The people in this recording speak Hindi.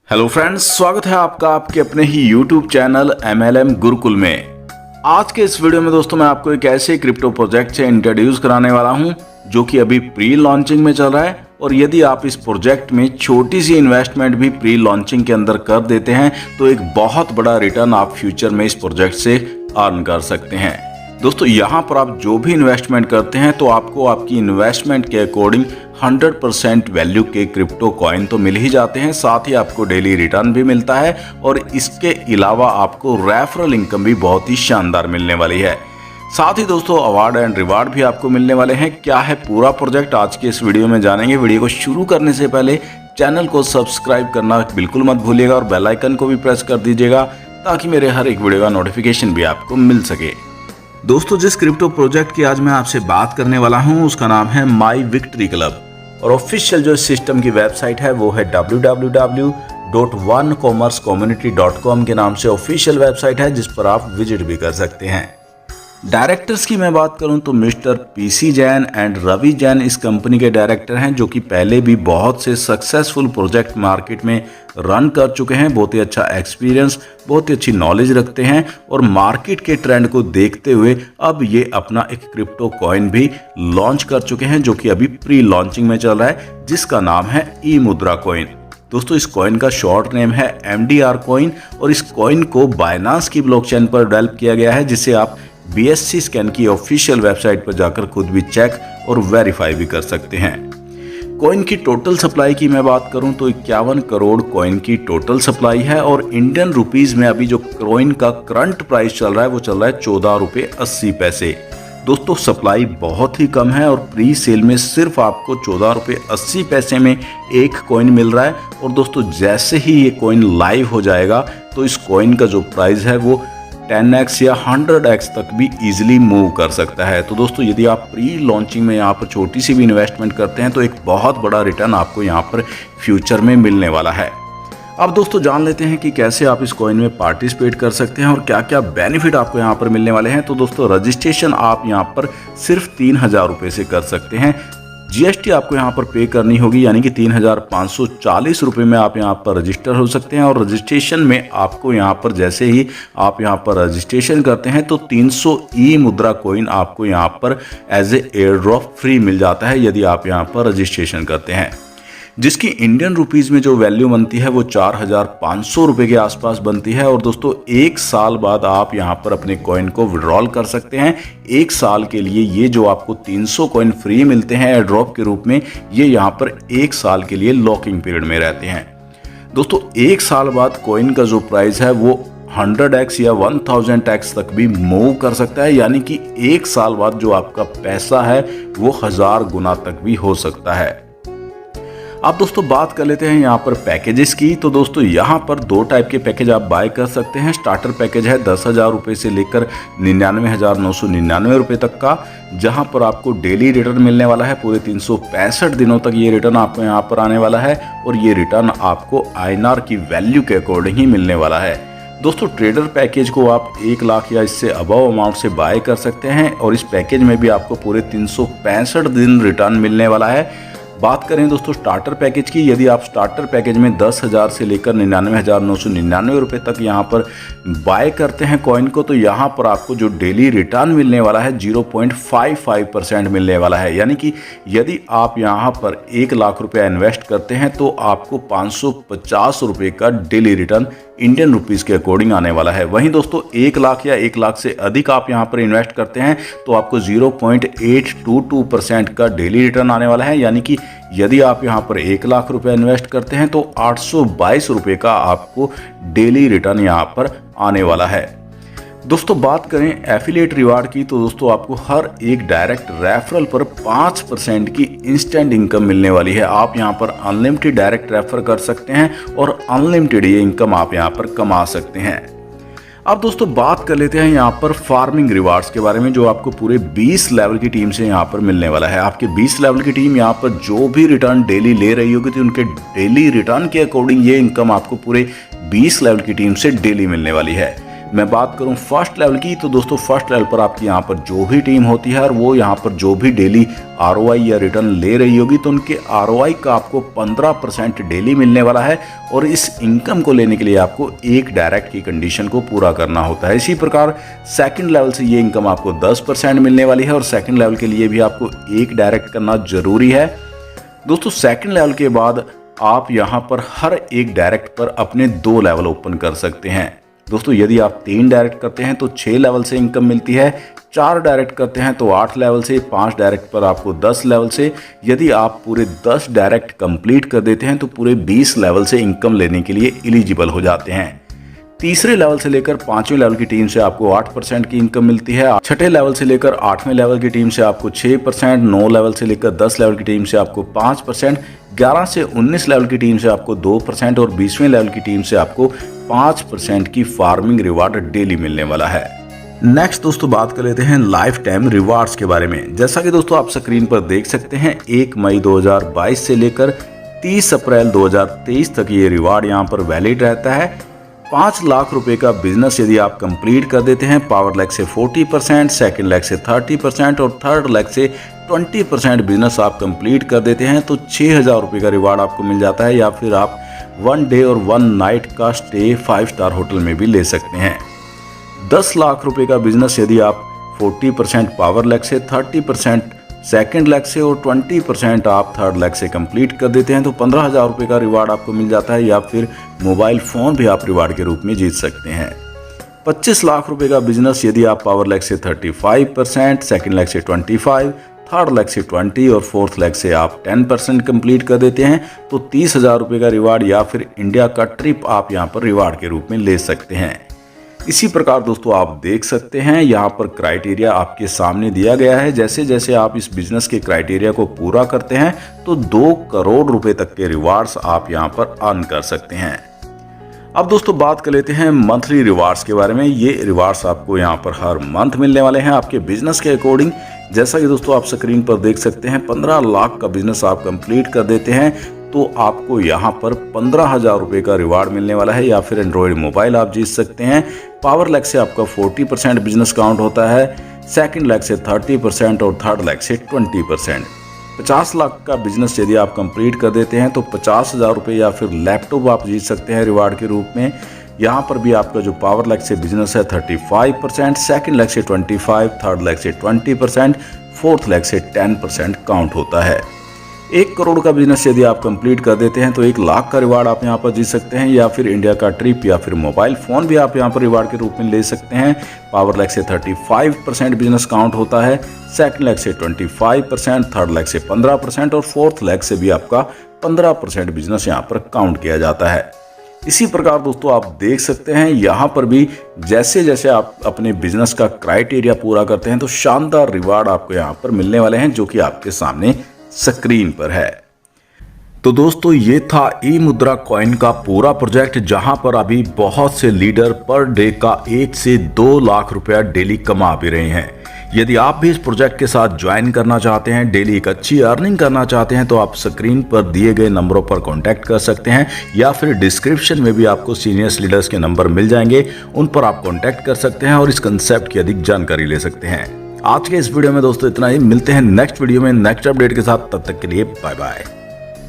हेलो फ्रेंड्स, स्वागत है आपका आपके अपने ही यूट्यूब चैनल MLM गुरुकुल में। आज के इस वीडियो में दोस्तों मैं आपको एक ऐसे क्रिप्टो प्रोजेक्ट से इंट्रोड्यूस कराने वाला हूं जो कि अभी प्री लॉन्चिंग में चल रहा है। और यदि आप इस प्रोजेक्ट में छोटी सी इन्वेस्टमेंट भी प्री लॉन्चिंग के अंदर कर देते हैं तो एक बहुत बड़ा रिटर्न आप फ्यूचर में इस प्रोजेक्ट से अर्न कर सकते हैं। दोस्तों यहाँ पर आप जो भी इन्वेस्टमेंट करते हैं तो आपको आपकी इन्वेस्टमेंट के अकॉर्डिंग 100% वैल्यू के क्रिप्टो कॉइन तो मिल ही जाते हैं, साथ ही आपको डेली रिटर्न भी मिलता है और इसके अलावा आपको रेफरल इनकम भी बहुत ही शानदार मिलने वाली है। साथ ही दोस्तों अवार्ड एंड रिवार्ड भी आपको मिलने वाले हैं। क्या है पूरा प्रोजेक्ट आज के इस वीडियो में जानेंगे। वीडियो को शुरू करने से पहले चैनल को सब्सक्राइब करना बिल्कुल मत भूलिएगा और बेल आइकन को भी प्रेस कर दीजिएगा ताकि मेरे हर एक वीडियो का नोटिफिकेशन भी आपको मिल सके। दोस्तों जिस क्रिप्टो प्रोजेक्ट की आज मैं आपसे बात करने वाला हूं उसका नाम है माई विक्ट्री क्लब और ऑफिशियल जो सिस्टम की वेबसाइट है वो है www.onecommercecommunity.com के नाम से ऑफिशियल वेबसाइट है जिस पर आप विजिट भी कर सकते हैं। डायरेक्टर्स की मैं बात करूं तो mister PC Jain and Ravi Jain इस कंपनी के डायरेक्टर हैं जो कि पहले भी बहुत से सक्सेसफुल प्रोजेक्ट मार्केट में रन कर चुके हैं। बहुत ही अच्छा एक्सपीरियंस, बहुत ही अच्छी नॉलेज रखते हैं और मार्केट के ट्रेंड को देखते हुए अब ये अपना एक क्रिप्टो कॉइन भी लॉन्च कर चुके हैं जो कि अभी प्री लॉन्चिंग में चल रहा है जिसका नाम है ई मुद्रा कॉइन। दोस्तों इस कॉइन का शॉर्ट नेम है MDR कॉइन और इस कॉइन को बाइनांस की ब्लॉकचेन पर डेवलप किया गया है जिसे आप BSC स्कैन की ऑफिशियल वेबसाइट पर जाकर खुद भी चेक और वेरीफाई भी कर सकते हैं। कॉइन की टोटल सप्लाई की मैं बात करूं तो 51 करोड़ कॉइन की टोटल सप्लाई है और इंडियन रुपीस में अभी जो कॉइन का करंट प्राइस चल रहा है वो चल रहा है 14 रुपये 80 पैसे। दोस्तों सप्लाई बहुत ही कम है और प्री सेल में सिर्फ आपको 14 रुपये 80 पैसे में एक कॉइन मिल रहा है। और दोस्तों जैसे ही ये कॉइन लाइव हो जाएगा तो इस कॉइन का जो प्राइस है वो 10x या 100x तक भी इजीली मूव कर सकता है। तो दोस्तों यदि आप प्री लॉन्चिंग में यहाँ पर छोटी सी भी इन्वेस्टमेंट करते हैं तो एक बहुत बड़ा रिटर्न आपको यहाँ पर फ्यूचर में मिलने वाला है। अब दोस्तों जान लेते हैं कि कैसे आप इस कॉइन में पार्टिसिपेट कर सकते हैं और क्या क्या बेनिफिट आपको यहाँ पर मिलने वाले हैं। तो दोस्तों रजिस्ट्रेशन आप यहाँ पर सिर्फ 3000 रुपये से कर सकते हैं। GST आपको यहाँ पर पे करनी होगी यानी कि 3540 रुपये में आप यहाँ पर रजिस्टर हो सकते हैं। और रजिस्ट्रेशन में आपको यहाँ पर जैसे ही आप यहाँ पर रजिस्ट्रेशन करते हैं तो 300 ई मुद्रा कॉइन आपको यहाँ पर as a air drop free मिल जाता है यदि आप यहाँ पर रजिस्ट्रेशन करते हैं, जिसकी इंडियन रुपीस में जो वैल्यू बनती है वो 4500 रुपये के आसपास बनती है। और दोस्तों एक साल बाद आप यहाँ पर अपने कॉइन को विड्रॉल कर सकते हैं। एक साल के लिए ये जो आपको 300 कॉइन फ्री मिलते हैं एयर ड्रॉप के रूप में, ये यहाँ पर एक साल के लिए लॉकिंग पीरियड में रहते हैं। दोस्तों एक साल बाद कॉइन का जो प्राइस है वो 100x या 1000x तक भी मूव कर सकता है, यानी कि एक साल बाद जो आपका पैसा है वो 1000 गुना तक भी हो सकता है। अब दोस्तों बात कर लेते हैं यहाँ पर पैकेजेस की। तो दोस्तों यहाँ पर दो टाइप के पैकेज आप बाय कर सकते हैं। स्टार्टर पैकेज है 10,000 रुपये से लेकर 99,999 रुपये तक का, जहाँ पर आपको डेली रिटर्न मिलने वाला है। पूरे 365 दिनों तक ये रिटर्न आपको यहाँ पर आने वाला है और ये रिटर्न आपको INR की वैल्यू के अकॉर्डिंग ही मिलने वाला है। दोस्तों ट्रेडर पैकेज को आप 1 लाख या इससे अबव अमाउंट से बाय कर सकते हैं और इस पैकेज में भी आपको पूरे 365 दिन रिटर्न मिलने वाला है। बात करें दोस्तों स्टार्टर पैकेज की, यदि आप स्टार्टर पैकेज में 10,000 से लेकर 99,999 रुपये तक यहाँ पर बाय करते हैं कॉइन को, तो यहाँ पर आपको जो डेली रिटर्न मिलने वाला है 0.55% मिलने वाला है। यानी कि यदि आप यहाँ पर 1 लाख रुपया इन्वेस्ट करते हैं तो आपको 550 रुपये का डेली रिटर्न इंडियन रुपीस के अकॉर्डिंग आने वाला है। वहीं दोस्तों 1 लाख या 1 लाख से अधिक आप यहाँ पर इन्वेस्ट करते हैं तो आपको 0.822% का डेली रिटर्न आने वाला है। यानी कि यदि आप यहाँ पर 1 लाख रुपया इन्वेस्ट करते हैं तो 822 रुपये का आपको डेली रिटर्न यहाँ पर आने वाला है। दोस्तों बात करें एफिलिएट रिवार्ड की तो दोस्तों आपको हर एक डायरेक्ट रेफरल पर 5% की इंस्टेंट इनकम मिलने वाली है। आप यहाँ पर अनलिमिटेड डायरेक्ट रेफर कर सकते हैं और अनलिमिटेड ये इनकम आप यहाँ पर कमा सकते हैं। अब दोस्तों बात कर लेते हैं यहाँ पर फार्मिंग रिवार्ड्स के बारे में, जो आपको पूरे 20 लेवल की टीम से यहाँ पर मिलने वाला है। आपके 20 लेवल की टीम यहाँ पर जो भी रिटर्न डेली ले रही होगी तो उनके डेली रिटर्न के अकॉर्डिंग ये इनकम आपको पूरे 20 लेवल की टीम से डेली मिलने वाली है। मैं बात करूं फर्स्ट लेवल की, तो दोस्तों फर्स्ट लेवल पर आपकी यहाँ पर जो भी टीम होती है और वो यहाँ पर जो भी डेली ROI या रिटर्न ले रही होगी, तो उनके ROI का आपको 15% डेली मिलने वाला है। और इस इनकम को लेने के लिए आपको एक डायरेक्ट की कंडीशन को पूरा करना होता है। इसी प्रकार सेकंड लेवल से ये इनकम आपको 10% मिलने वाली है और सेकंड लेवल के लिए भी आपको एक डायरेक्ट करना जरूरी है। दोस्तों सेकंड लेवल के बाद आप यहाँ पर हर एक डायरेक्ट पर अपने 2 लेवल ओपन कर सकते हैं। दोस्तों यदि आप 3 डायरेक्ट करते हैं तो 6 लेवल से इनकम मिलती है, 4 डायरेक्ट करते हैं तो 8 लेवल से, 5 डायरेक्ट पर आपको 10 लेवल से, यदि आप पूरे 10 डायरेक्ट कंप्लीट कर देते हैं तो पूरे 20 लेवल से इनकम लेने के लिए एलिजिबल हो जाते हैं। तीसरे लेवल से लेकर 5वें लेवल की टीम से आपको 8% की इनकम मिलती है। छठे लेवल से लेकर 8वें लेवल की टीम से आपको 6%, 9 लेवल से लेकर 10 लेवल की टीम से आपको 5%, 11 से 19 लेवल की टीम से आपको 2% और 20वें लेवल की टीम से आपको 5% की फार्मिंग रिवार्ड डेली मिलने वाला है। नेक्स्ट दोस्तों बात कर लेते हैं लाइफ टाइम रिवार्ड्स के बारे में। जैसा कि दोस्तों आप स्क्रीन पर देख सकते हैं, 1 मई 2022 से लेकर 30 अप्रैल 2023 तक ये रिवार्ड यहाँ पर वैलिड रहता है। 5 लाख रुपए का बिजनेस यदि आप कंप्लीट कर देते हैं, पावर लेग से 40%, सेकंड लेग से 30% और थर्ड लेग से 20% बिजनेस आप कंप्लीट कर देते हैं तो 6000 रुपये का रिवार्ड आपको मिल जाता है। या फिर आप 1 डे और 1 नाइट का स्टे 5 स्टार होटल में भी ले सकते हैं। 10 लाख रुपए का बिजनेस यदि आप 40% पावर लेग से, 30% सेकंड लेग से और 20% आप थर्ड लेग से कंप्लीट कर देते हैं तो 15,000 रुपये का रिवार्ड आपको मिल जाता है। या फिर मोबाइल फ़ोन भी आप रिवार्ड के रूप में जीत सकते हैं। 25 लाख रुपए का बिजनेस यदि आप पावर लेग से 35%, सेकंड लेग से 25%, थर्ड लेग से 20% और फोर्थ लेग से आप 10% कंप्लीट कर देते हैं तो 30,000 रुपये का रिवार्ड या फिर इंडिया का ट्रिप आप यहाँ पर रिवार्ड के रूप में ले सकते हैं। इसी प्रकार दोस्तों आप देख सकते हैं यहाँ पर क्राइटेरिया आपके सामने दिया गया है। जैसे जैसे आप इस बिजनेस के क्राइटेरिया को पूरा करते हैं तो 2 करोड़ रुपए तक के रिवार्ड्स आप यहाँ पर अर्न कर सकते हैं। अब दोस्तों बात कर लेते हैं मंथली रिवार्ड्स के बारे में। ये रिवार्ड्स आपको यहाँ पर हर मंथ मिलने वाले हैं आपके बिजनेस के अकॉर्डिंग। जैसा कि दोस्तों आप स्क्रीन पर देख सकते हैं, 15 लाख का बिजनेस आप कंप्लीट कर देते हैं तो आपको यहाँ पर 15,000 रुपये का रिवार्ड मिलने वाला है। या फिर एंड्रॉयड मोबाइल आप जीत सकते हैं। पावर लेग से आपका 40% बिजनेस काउंट होता है, सेकंड लेग से 30% और थर्ड लेग से 20%। 50 लाख का बिजनेस यदि आप कंप्लीट कर देते हैं तो 50,000 रुपये या फिर लैपटॉप आप जीत सकते हैं रिवार्ड के रूप में। यहाँ पर भी आपका जो पावर लेग से बिजनेस है 35%, सेकंड लेग से 25%, थर्ड लेग से 20%, फोर्थ लेग से 10% काउंट होता है। 1 करोड़ का बिजनेस यदि आप कंप्लीट कर देते हैं तो 1 लाख का रिवार्ड आप यहाँ पर जीत सकते हैं। या फिर इंडिया का ट्रिप या फिर मोबाइल फ़ोन भी आप यहाँ पर रिवार्ड के रूप में ले सकते हैं। पावर लेग से 35% बिजनेस काउंट होता है, सेकंड लेग से 25%, थर्ड लेग से 15% और फोर्थ लेग से भी आपका 15% बिजनेस यहाँ पर काउंट किया जाता है। इसी प्रकार दोस्तों आप देख सकते हैं यहाँ पर भी जैसे जैसे आप अपने बिजनेस का क्राइटेरिया पूरा करते हैं तो शानदार रिवार्ड आपको यहाँ पर मिलने वाले हैं जो कि आपके सामने स्क्रीन पर है। तो दोस्तों ये था ई मुद्रा कॉइन का पूरा प्रोजेक्ट, जहां पर अभी बहुत से लीडर पर डे का 1 से 2 लाख रुपया डेली कमा भी रहे हैं। यदि आप भी इस प्रोजेक्ट के साथ ज्वाइन करना चाहते हैं, डेली एक अच्छी अर्निंग करना चाहते हैं तो आप स्क्रीन पर दिए गए नंबरों पर कांटेक्ट कर सकते हैं। या फिर डिस्क्रिप्शन में भी आपको सीनियर लीडर्स के नंबर मिल जाएंगे, उन पर आप कांटेक्ट कर सकते हैं और इस कंसेप्ट की अधिक जानकारी ले सकते हैं। आज के इस वीडियो में दोस्तों इतना ही। मिलते हैं नेक्स्ट वीडियो में नेक्स्ट अपडेट के साथ, तब तक के लिए बाय बाय।